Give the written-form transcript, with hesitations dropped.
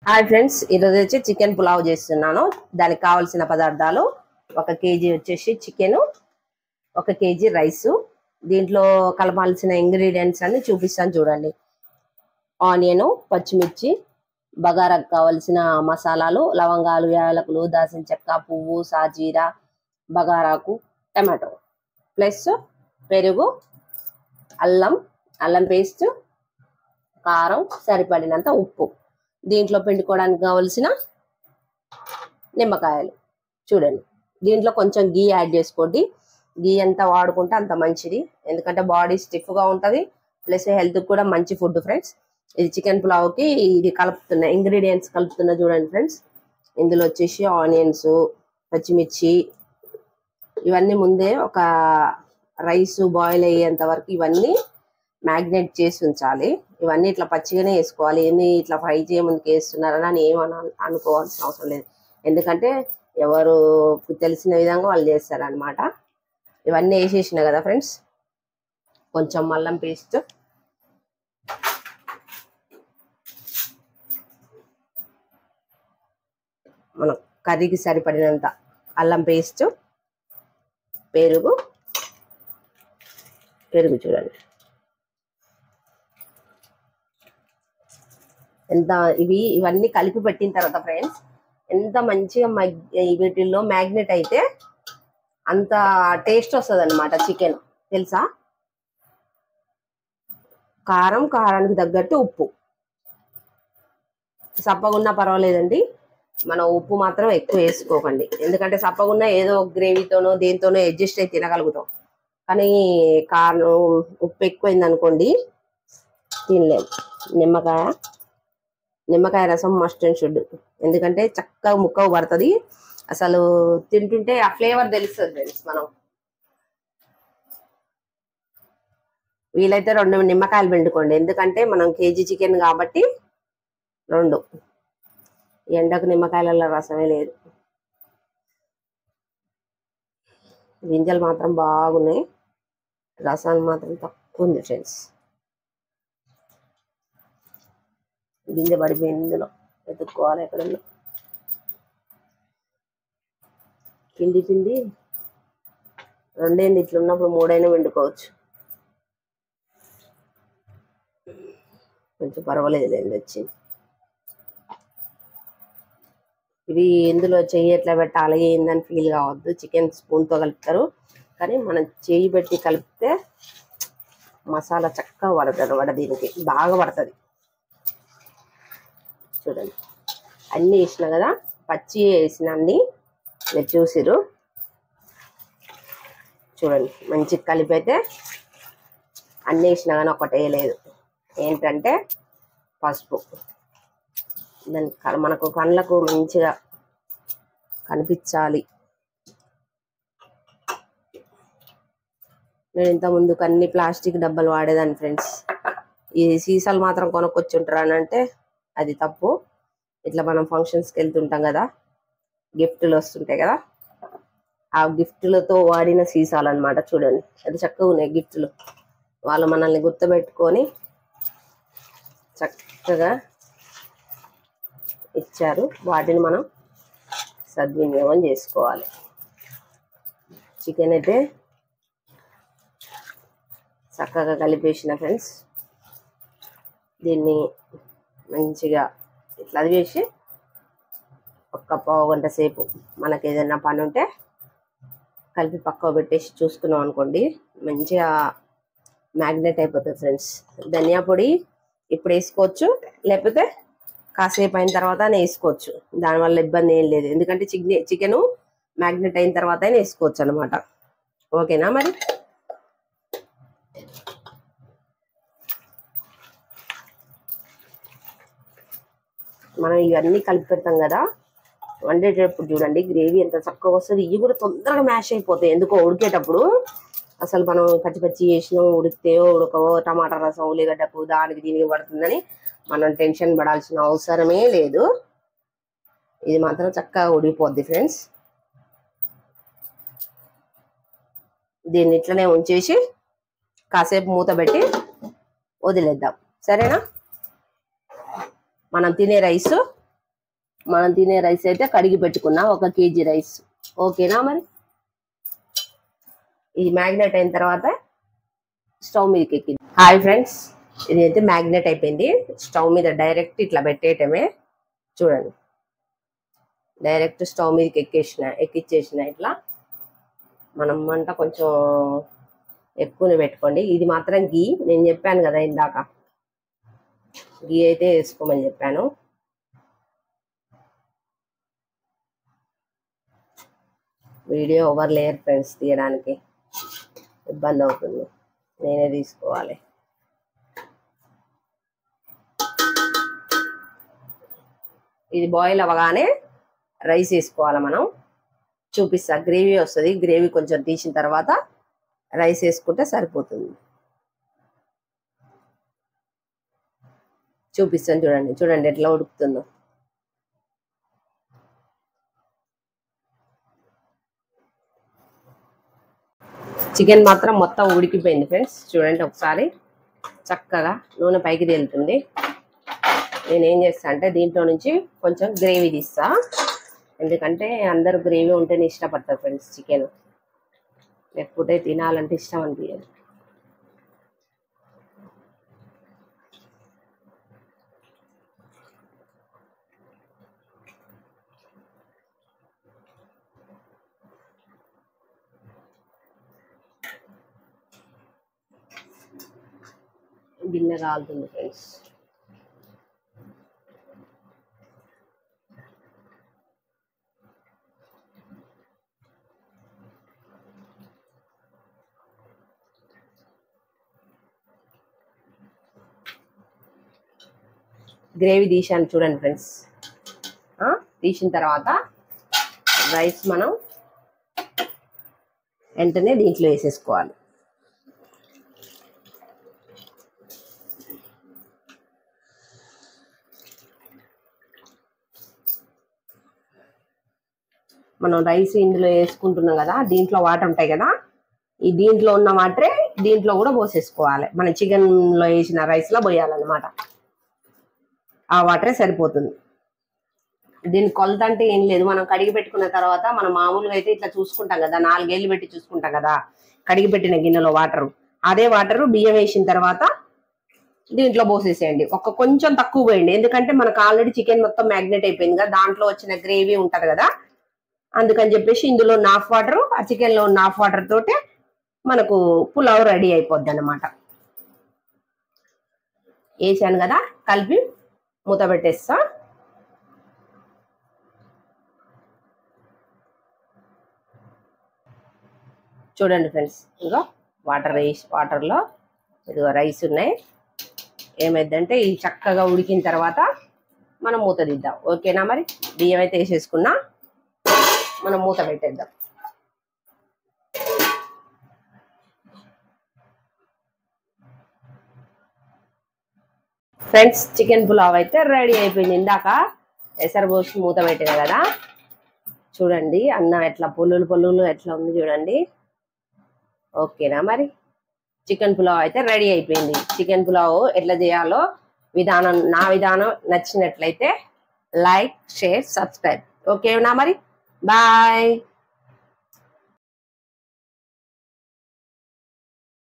Hi friends, ఈరోజు వచ్చి chicken pulao చేస్తున్నాను. దానికి కావాల్సిన పదార్థాలు 1 కేజీ వచ్చేసి చికెన్, 1 కేజీ రైస్. దీంట్లో కలపాల్సిన ఇంగ్రీడియంట్స్ అన్ని చూపిస్తాను చూడండి. ఆనియన్, పచ్చిమిర్చి, బగారాకు కావాల్సిన మసాలాలు, లవంగాలు, యాలకులు, దాల్చిన చెక్క, పువ్వు, సాజీరా, బగారాకు, టమాటో ప్లస్ పెరుగు, అల్లం పేస్ట్, కారం, సరిపడినంత ఉప్పు. దీంట్లో పిండుకోవడానికి కావాల్సిన నిమ్మకాయలు చూడండి. దీంట్లో కొంచెం గీ యాడ్ చేసుకోండి. గీ ఎంత వాడుకుంటే అంత మంచిది, ఎందుకంటే బాడీ స్టిఫ్గా ఉంటుంది, ప్లస్ హెల్త్ కూడా మంచి ఫుడ్ ఫ్రెండ్స్. ఇది చికెన్ పులావ్కి ఇది కలుపుతున్నా, ఇంగ్రీడియంట్స్ కలుపుతున్నా చూడండి ఫ్రెండ్స్. ఇందులో వచ్చేసి ఆనియన్స్, పచ్చిమిర్చి ఇవన్నీ ముందే ఒక రైస్ బాయిల్ అయ్యేంత వరకు ఇవన్నీ మ్యాగ్నేట్ చేసి ఉంచాలి. ఇవన్నీ ఇట్లా పచ్చిగానే వేసుకోవాలి. ఏంది ఇట్లా ఫ్రై చేయముందుకు వేస్తున్నారని అని అనుకోవాల్సిన అవసరం లేదు, ఎందుకంటే ఎవరు తెలిసిన విధంగా వాళ్ళు చేస్తారనమాట. ఇవన్నీ వేసేసిన కదా ఫ్రెండ్స్. కొంచెం అల్లం పేస్ట్, మనం కర్రీకి సరిపడినంత అల్లం పేస్ట్, పెరుగు చూడండి ఎంత. ఇవన్నీ కలిపి పెట్టిన తర్వాత ఫ్రెండ్స్ ఎంత మంచిగా వీటిల్లో మ్యాగ్నెట్ అయితే అంత టేస్ట్ వస్తుంది అనమాట చికెన్, తెలుసా. కారానికి తగ్గట్టు ఉప్పు, సప్పగున్నా పర్వాలేదండి, మనం ఉప్పు మాత్రం ఎక్కువ వేసుకోకండి, ఎందుకంటే సప్పగున్నా ఏదో గ్రేవీతోనో దేనితోనో అడ్జస్ట్ అయి తినగలుగుతాం. కానీ కారం ఉప్పు ఎక్కువైంది అనుకోండి తినలేము. నిమ్మకాయ రసం మస్ట్ అండ్ షుడ్, ఎందుకంటే చక్కగా ముక్క పడుతుంది, అసలు తింటుంటే ఆ ఫ్లేవర్ తెలుస్తుంది ఫ్రెండ్స్. మనం వీలైతే 2 నిమ్మకాయలు పిండుకోండి, ఎందుకంటే మనం కేజీ చికెన్ కాబట్టి 2. ఎండకు నిమ్మకాయలలో రసమే లేదు. గింజలు మాత్రం బాగున్నాయి, రసాలు మాత్రం తక్కువ ఉంది ఫ్రెండ్స్. గింజ పడిపోయింది, ఇందులో వెతుక్కోవాలి ఎక్కడన్నా. పిండి 2 ఇట్లా ఉన్నప్పుడు 3 వండుకోవచ్చు, కొంచెం పర్వాలేదు వచ్చింది. ఇవి ఎందులో చెయ్యి ఎట్లా పెట్టాలి ఏందని ఫీల్ కావద్దు. చికెన్ స్పూన్తో కలుపుతారు, కానీ మనం చెయ్యి పెట్టి కలిపితే మసాలా చక్కగా పడుతుంది, దీనికి బాగా పడుతుంది. చూడండి అన్నీ వేసిన కదా, పచ్చి వేసిన అన్ని మీరు చూసిరు. చూడండి మంచి కలిపైతే అన్నీ వేసినా కానీ ఒకటే లేదు, ఏంటంటే పసుపు. దాని మనకు కళ్ళకు మంచిగా కనిపించాలి. నేను ఇంత ముందుకు అన్ని ప్లాస్టిక్ డబ్బాలు వాడేదాన్ని ఫ్రెండ్స్. ఈ సీసాలు మాత్రం కొనుక్కొచ్చి ఉంటారనంటే అది తప్పు. ఇట్లా మనం ఫంక్షన్స్కి వెళ్తుంటాం కదా, గిఫ్ట్లు వస్తుంటాయి కదా, ఆ గిఫ్ట్లతో వాడిన సీసాలు అనమాట. చూడండి అది చక్కగా ఉన్నాయి గిఫ్ట్లు, వాళ్ళు మనల్ని గుర్తుపెట్టుకొని చక్కగా ఇచ్చారు, వాటిని మనం సద్వినియోగం చేసుకోవాలి. చికెన్ అయితే చక్కగా కలిపేసిన ఫ్రెండ్స్. దీన్ని మంచిగా ఇట్లా అది వేసి ఒక పావు గంట సేపు మనకి ఏదైనా పని ఉంటే కలిపి పక్కకు పెట్టేసి చూసుకున్నాం అనుకోండి, మంచిగా మ్యాగ్నెట్ అయిపోతుంది ఫ్రెండ్స్. ధనియా పొడి ఇప్పుడు వేసుకోవచ్చు, లేకపోతే కాసేపు అయిన తర్వాత వేసుకోవచ్చు, దానివల్ల ఇబ్బంది ఏం లేదు, ఎందుకంటే చికెన్ మ్యాగ్నెట్ అయిన తర్వాత అయినా వేసుకోవచ్చు అనమాట. ఓకేనా మరి. మనం ఇవన్నీ కలిపి పెడతాం కదా, వండేటప్పుడు చూడండి గ్రేవీ ఎంత చక్కగా వస్తుంది. ఇవి కూడా తొందరగా మ్యాష్ అయిపోతాయి, ఎందుకో ఉడికేటప్పుడు అసలు మనం పచ్చి చేసినాం, ఉడకవో టమాటా రసం ఉల్లిగడ్డకు దానికి దీనికి పడుతుందని మనం టెన్షన్ పడాల్సిన అవసరమే లేదు. ఇది మాత్రం చక్కగా ఉడికిపోద్ది ఫ్రెండ్స్. దీన్ని ఇట్లనే ఉంచేసి కాసేపు మూత పెట్టి వదిలేద్దాం, సరేనా. మనం తినే రైస్ మనం తినే రైస్ అయితే కడిగి పెట్టుకున్నా 1 kg రైస్. ఓకేనా మరి? ఇది మ్యాగ్నెట్ అయిన తర్వాత స్టవ్ మీదకి ఎక్కింది. హాయ్ ఫ్రెండ్స్, ఇది అయితే మ్యాగ్నెట్ అయిపోయింది. స్టవ్ మీద డైరెక్ట్ ఇట్లా పెట్టేయటమే. చూడండి, డైరెక్ట్ స్టవ్ మీదకి ఎక్కిచ్చేసిన. ఇట్లా మనం మంట కొంచెం ఎక్కువనే పెట్టుకోండి. ఇది మాత్రం గీ, నేను చెప్పాను కదా ఇందాక, గీ అయితే వేసుకోమని చెప్పాను. వీడియో ఓవర్ లేయర్ ఫ్రెండ్స్, తీయడానికి ఇబ్బంది అవుతుంది, నేనే తీసుకోవాలి. ఇది బాయిల్ అవ్వగానే రైస్ వేసుకోవాలి మనం. చూపిస్తా, గ్రేవీ వస్తుంది. గ్రేవీ కొంచెం తీసిన తర్వాత రైస్ వేసుకుంటే సరిపోతుంది. చూపిస్తాను చూడండి. చూడండి ఎట్లా ఉడుకుతుందో. చికెన్ మాత్రం మొత్తం ఉడికిపోయింది ఫ్రెండ్స్. చూడండి ఒకసారి, చక్కగా నూనె పైకి తేలుతుంది. నేనేం చేస్తా అంటే దీంట్లో నుంచి కొంచెం గ్రేవీ తీస్తా. ఎందుకంటే అందరూ గ్రేవీ ఉంటేనే ఇష్టపడతారు ఫ్రెండ్స్ చికెన్, లేకపోతే తినాలంటే ఇష్టం అనిపించదు. గిన్నె కాలుతుంది ఫ్రెండ్స్. గ్రేవీ తీసాను చూడండి ఫ్రెండ్స్. తీసిన తర్వాత రైస్ మనం వెంటనే దీంట్లో వేసేసుకోవాలి. మనం రైస్ ఇందులో వేసుకుంటున్నాం కదా, దీంట్లో వాటర్ ఉంటాయి కదా, ఈ దీంట్లో ఉన్న వాటరే దీంట్లో కూడా పోసేసుకోవాలి. మన చికెన్లో వేసిన రైస్లో పోయాలన్నమాట. ఆ వాటరే సరిపోతుంది. దీని కొలత అంటే ఏం లేదు. మనం కడిగి పెట్టుకున్న తర్వాత మనం మామూలుగా అయితే ఇట్లా చూసుకుంటాం కదా, 4 ఏళ్ళు పెట్టి చూసుకుంటాం కదా కడిగి పెట్టిన గిన్నెలో వాటరు. అదే వాటరు బియ్యం వేసిన తర్వాత దీంట్లో పోసేసేయండి. కొంచెం తక్కువ పోయండి, ఎందుకంటే మనకు ఆల్రెడీ చికెన్ మొత్తం మ్యాగ్నెట్ అయిపోయింది కదా, దాంట్లో వచ్చిన గ్రేవీ ఉంటది కదా, అందుకని చెప్పేసి ఇందులో నాఫ్ వాటర్, ఆ చికెన్ లో నాఫ్ వాటర్ తోటే మనకు పులావ్ రెడీ అయిపోద్ది అన్నమాట. వేసాను కదా, కలిపి మూత పెట్టేస్తా. చూడండి ఫ్రెండ్స్, ఇంకా వాటర్లో ఇదిగో రైస్ ఉన్నాయి. ఏమైందంటే ఇది చక్కగా ఉడికిన తర్వాత మనం మూత తీద్దాం. ఓకేనా మరి? బియ్యం అయితే వేసేసుకున్నా, మనం మూత పెట్టేద్దాం. ఫ్రెండ్స్, చికెన్ పులావ్ అయితే రెడీ అయిపోయింది. ఇందాక ఎసరు పోసి మూత పెట్టిన కదా, చూడండి అన్నం ఎట్లా పొల్లులు ఎట్లా ఉంది చూడండి. ఓకేనా మరి? చికెన్ పులావ్ అయితే రెడీ అయిపోయింది. చికెన్ పులావ్ ఎట్లా చేయాలో నా విధానం నచ్చినట్లయితే లైక్, షేర్, సబ్స్క్రైబ్. ఓకేనా మరి? బాయ్.